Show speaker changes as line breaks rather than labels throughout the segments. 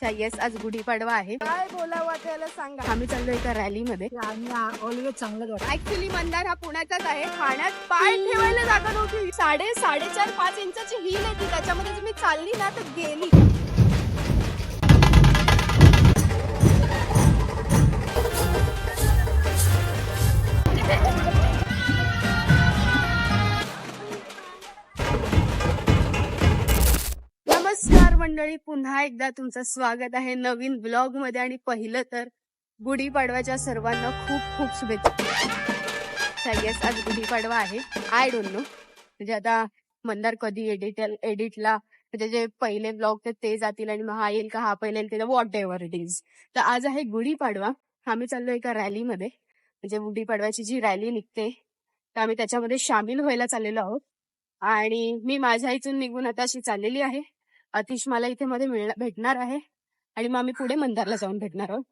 Yes, आज गुढीपाडवा आहे. काय बोलावं त्याला सांगा. आम्ही चाललो एका रॅलीमध्ये.
आम्ही ऑलवेज चांगलं वाटतं.
ऍक्च्युली मंदार हा पुण्याचाच आहे. ठाण्यात पाय ठेवायला जागा नव्हती. 4.5 इंचाची हिल आहे ती. त्याच्यामध्ये जर मी चालली ना तर गेली. नमस्कार मंडळी, पुन्हा एकदा तुमचं स्वागत आहे नवीन ब्लॉग मध्ये. आणि पहिलं तर गुढीपाडव्याच्या सर्वांना खूप खूप शुभेच्छा. येस, आज गुढीपाडवा आहे. आय डोंट नो म्हणजे आता मंदार कधी एडिटला म्हणजे जे पहिले ब्लॉग ते जातील आणि मग हा येईल का हा पहिले येईल, वॉट एव्हर इट इज. तर आज आहे गुढीपाडवा. आम्ही चाललो एका रॅलीमध्ये, म्हणजे गुढीपाडव्याची जी रॅली निघते तर आम्ही त्याच्यामध्ये सामील व्हायला चाललेलो आहोत. आणि मी माझ्या इथून निघून आता अशी चाललेली आहे. अतिश मला इथे मध्ये भेटणार आहे आणि मग आम्ही पुढे मंदारला जाऊन भेटणार आहोत.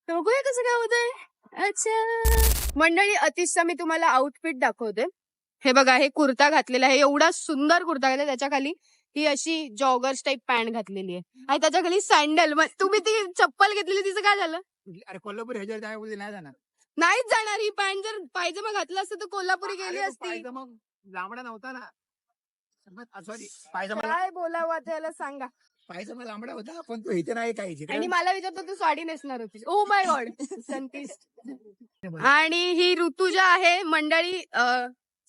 तर बघूया कसं काय होतंय. अच्छा मंडळी, अतिशचा मी तुम्हाला आउटफिट दाखवते. हे बघा, हे कुर्ता घातलेला आहे. एवढा सुंदर कुर्ता घातला. त्याच्या खाली ही अशी जॉगर्स टाईप पॅन्ट घातलेली आहे आणि त्याच्या खाली सँडल. तुम्ही ती चप्पल घेतलेली तिचं काय झालं?
अरे कोल्हापूर ह्याच्यावर काय बोलते नाही जाणार.
नाहीच जाणार. ही पॅन्ट जर पायजमा घातला असतं तर कोल्हापुरी गेली असती.
मग लांबडा नव्हता ना. सॉरी, पायजमा
काय बोलावं त्याला सांगा.
पायजमा लांबडा होता पण तू इथे नाही काही.
आणि मला विचारतो तू साडी नेसणार होतीस. Oh my God. संतीस. आणि ही ऋतुजा आहे मंडळी.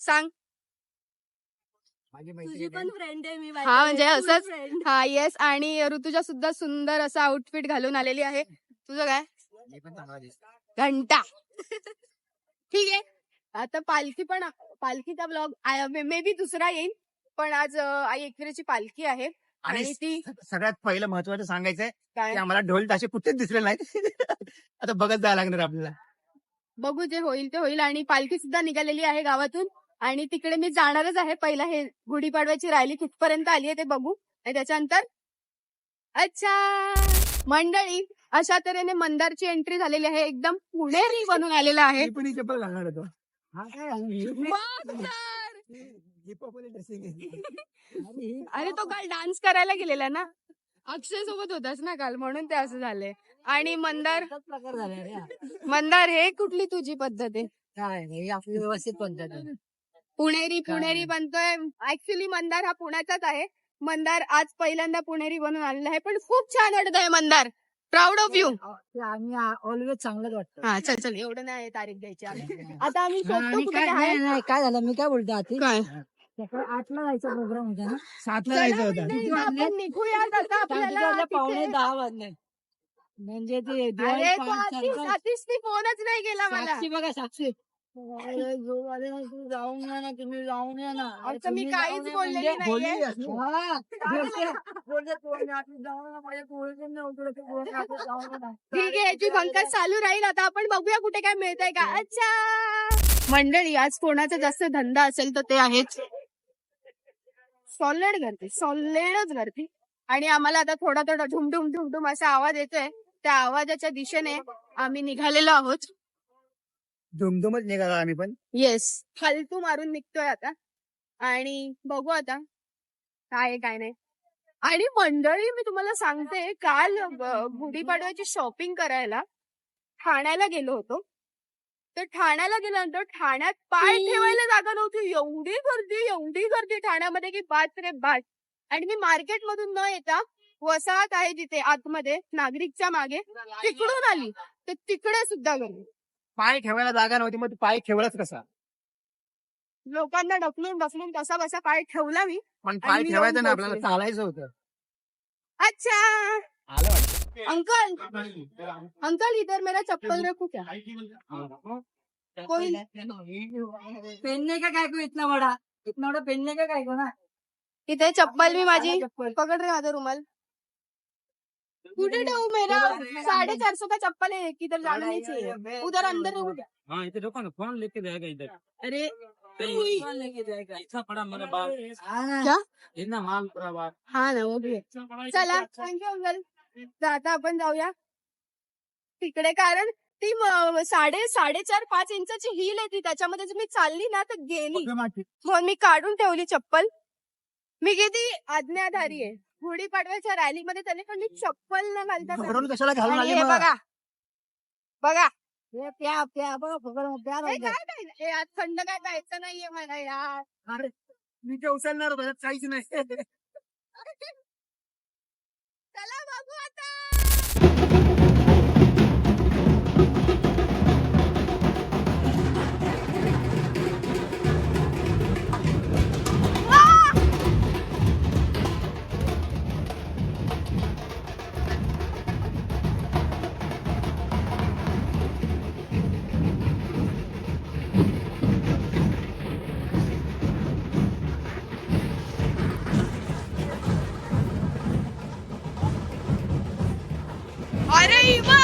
सांग.
माझी
तुझी पण फ्रेंड आहे मी.
हा म्हणजे असंच. हा येस. आणि ऋतुजा सुद्धा सुंदर असं आउटफिट घालून आलेली आहे. तुझं काय?
मी पण चांगला दिसतो.
घंटा. ठीक आहे. आता पालखीचा ब्लॉग मे बी दुसरा येईल. पण आज आई एकविरेची पालखी आहे आणि ती
सगळ्यात पहिलं महत्वाचं सांगायचंय
काय
की आम्हाला ढोल ताशे कुठेच दिसले नाहीत. आता बघत जायला लागणार आपल्याला.
बघू, जे होईल ते होईल. आणि पालखी सुद्धा निघालेली आहे गावातून आणि तिकडे मी जाणारच आहे. पहिला हे गुढीपाडव्याची रॅली कुठपर्यंत आली आहे ते बघू आणि त्याच्यानंतर. अच्छा मंडळी, अशा तऱ्हेने मंदारची एंट्री झालेली आहे. एकदम पुणेरी बनून आलेला आहे.
मी पण ही चप्पल घालणार होतो.
अरे तो काल डान्स करायला गेलेला ना, अक्षय सोबत होतास ना काल, म्हणून ते असं झालंय. आणि मंदार हे कुठली तुझी पद्धत आहे?
काय आपली व्यवस्थित पद्धत आहे.
पुणेरी बनतोय. ऍक्च्युली मंदार हा पुण्याचाच आहे. मंदार आज पहिल्यांदा पुणेरी बनून आलेला आहे. पण खूप छान वाटत आहे मंदार. Proud of you.
आम्ही ऑलवेज चांगलंच वाटतं.
हा चल एवढं नाही तारीख द्यायची. आता आम्ही शोधतो कुठे
काय झालं, मी काय बोलतो आधी
काय
8ला जायचा प्रोग्राम होता ना. 7ला जायचा होता.
आपण निघूया आता. आपल्याला
पावणे
तिथे-
10 वाजले. म्हणजे ते
अरे तो आतिश ती फोनच नाही केला मला.
साक्षी बघा, साक्षी जाऊन या ना, तुम्ही जाऊन या ना.
आता मी काहीच बोललेली नाहीये. ठीक आहे, याची पंकज चालू राहील. आता आपण बघूया कुठे काय मिळतंय का. अच्छा मंडळी, आज कोणाचा जास्त धंदा असेल तर ते आहेच सॉलिडच गर्दी. आणि आम्हाला आता थोडा ढुमढुम ढुमढुम असा आवाज येतोय. त्या आवाजाच्या दिशेने आम्ही निघालेलो आहोत.
धुमधुमच निघाला आम्ही पण.
येस, फालतू मारून निघतोय आता. आणि बघू आता काय आहे, काय नाही. आणि मंडळी, मी तुम्हाला सांगते, काल गुढीपाडव्याची शॉपिंग करायला ठाण्याला गेलो होतो. तर ठाण्याला गेल्यानंतर ठाण्यात पाय ठेवायला जागा नव्हती. एवढी गर्दी ठाण्यामध्ये की बात रे बात. आणि मी मार्केट मधून न येता वसाहत आहे जिथे आतमध्ये नागरिकच्या मागे तिकडून आली, तर तिकडे सुद्धा गर्दी.
पाय ठेवायला जागा नव्हती, मग तू पाय ठेवलाच कसा?
लोकांना ढकलून कसा बसा पाय ठेवला मी.
पण पाय
मी
ठेवायचं ना,
येऊन
आपल्याला
पोहोचले.
चालायचं होतं.
अच्छा
आलं वाटतं.
अंकल इधर मेरा चप्पल रखू क्या? कोई
पेनने का काय को इतना बडा पेनने का काय को ना.
इथे चप्पल भी माझी पकड रे, माझा रुमाल कुठे ठेवू? मेरा 450 का चप्पल है, किधर जाना नहीं चाहिए. उधर अंदर रहू क्या?
हाँ इधर रुको ना, फोन लेके जाएगा इधर.
अरे
फोन लेके जाएगा. इतना बड़ा मेरा बाल,
क्या?
इतना माल पूरा बाल.
हा ना, वो भी है. चला, थँक्यू अंकल. तर आता आपण जाऊया तिकडे, कारण ती 4.5 इंचाची हिल आहे ती. त्याच्यामध्ये जर मी चालली ना तर गेली. मग मी काढून ठेवली चप्पल. मी किती आज्ञाधारी आहे. गुढीपाडव्याच्या रॅलीमध्ये त्याने पण चप्पल न घालता
घरून कशाला घालून
आणि
आली
हे
मग?
बघा बघा
हे प्या प्या बघ फुकट प्या
हे
राहू दे.
काय काय हे आज थंड काय प्यायचं नाहीये मला यार.
अरे मी ते उचलणार होतो, त्यात काहीच नाही.
चला बघू आता. अरे इवा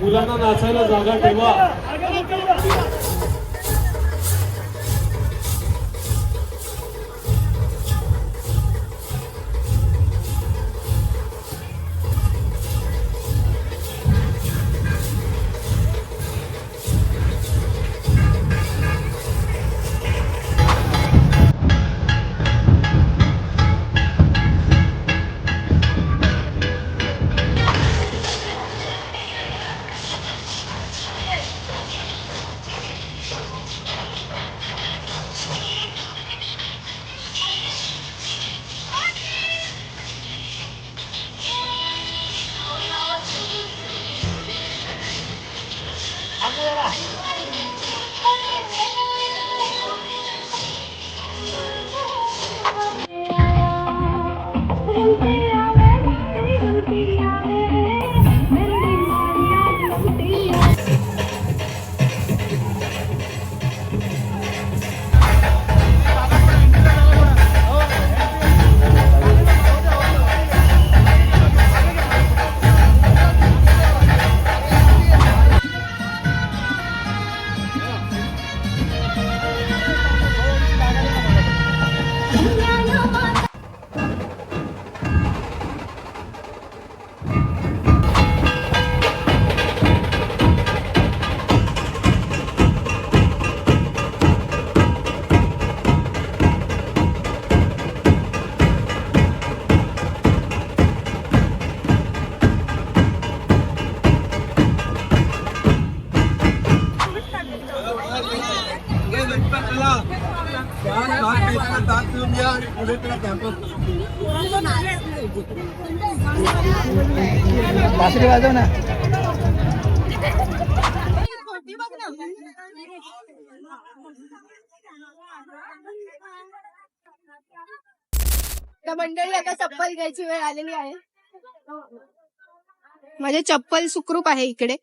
मुलांना नाचायला जागा ठेवा.
बासरी वाजव ना.
तर मंडळी आता चप्पल घ्यायची वेळ आलेली आहे. माझे चप्पल सुखरूप आहे इकडे.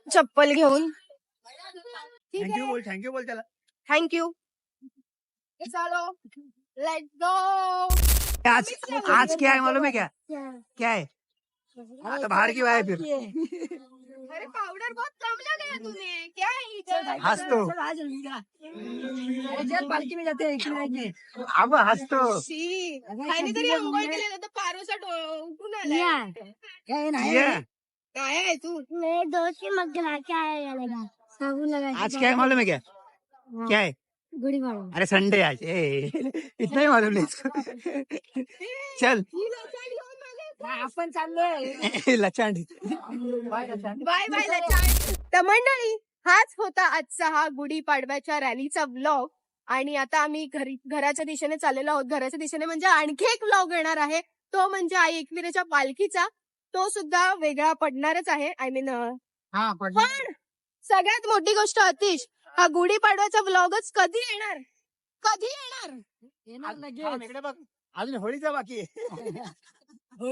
चप्पल घेऊन
थँक्यू बोल, थँक्यू बोल त्याला.
थँक्यू. चलो लेट्स गो.
आज आज क्या है मालूम है क्या? क्या है? तो बाहर क्यों आए फिर?
अरे पाउडर बहुत कम लगाया तूने. क्या है ये?
हंस तो.
पालखी में जाते हैं
अब हंस तो.
शी. ह्याने तरी अंघोळ केलेलं तर पारोसा उठून आलाय.
ये.
काय आहे तू?
मेरे दोस्त की मग क्या है लगा साबुन लगा
आज क्या है मालूम है क्या? क्या है?
गुड़ी मारो
अरे संडे आज. इतना ही मालूम नहीं इसको. चल.
ही लचाडी होऊन आले.
आपण चाललोय
लचांड.
Bye bye लचाडी. तर मंडळी हाच होता आजचा हा गुढीपाडव्याच्या रॅलीचा व्लॉग. आणि आता आम्ही घराच्या दिशेने चाललेलो आहोत. घराच्या दिशेने म्हणजे आणखी एक व्लॉग येणार आहे. तो म्हणजे आई एकविरेच्या पालखीचा. तो सुद्धा वेगळा पडणारच आहे. आय मीन
हा
पण सगळ्यात मोठी गोष्ट अतिश, हा गुढीपाडव्याचा ब्लॉगच कधी येणार? कधी येणार?
थांब, इकडे बघ अजून होळीचा बाकी आहे.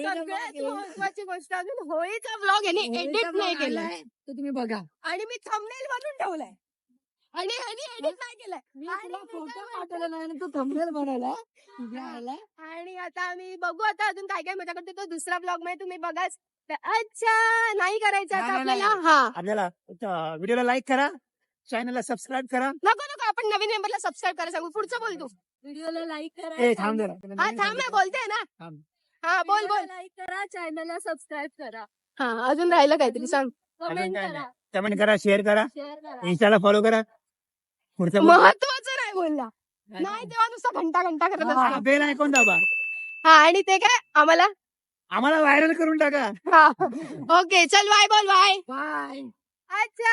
सगळ्यात महत्वाची गोष्ट अजून होळीचा ब्लॉग याने एडिट नाही केलाय
तो तुम्ही बघा.
आणि मी थंबनेल बनवून ठेवलाय आणि एडिट नाही केलाय
मी
आणि
तुला
मी
फोटो
काय
पाठवला नाही आणि तू थंबनेल बनवला. तुझ्या आला.
आणि आता आम्ही बघू आता अजून काय काय मजा करतो तो दुसरा ब्लॉग मध्ये तुम्ही बघाच तर अच्छा नाही करायचं आता
नाही, नाही,
आपल्याला हा
आपल्याला व्हिडिओला लाईक करा, चॅनलला सबस्क्राईब करा.
नको आपण नवीन मेंबरला सबस्क्राईब करा सांगू पुढचं बोल तू
व्हिडिओला लाईक करा.
ए थांब जरा.
हा थांब ना बोलते ना
थांब.
हा बोल
लाईक करा, चॅनलला सबस्क्राईब करा,
हा अजून राहिलं काहीतरी सांग
कमेंट
काय
करा,
कमेंट करा, शेअर करा,
शेअर करा.
इंस्टाला फॉलो करा. पुढचं
महत्वाचं नाही बोलला नाही तेव्हा नुसता घंटा करत असतो
बेल आयकॉन दाबा,
हा आणि ते काय आम्हाला
आम्हाला व्हायरल करून टाका.
हा ओके चल बाय बोल बाय
बाय.
अच्छा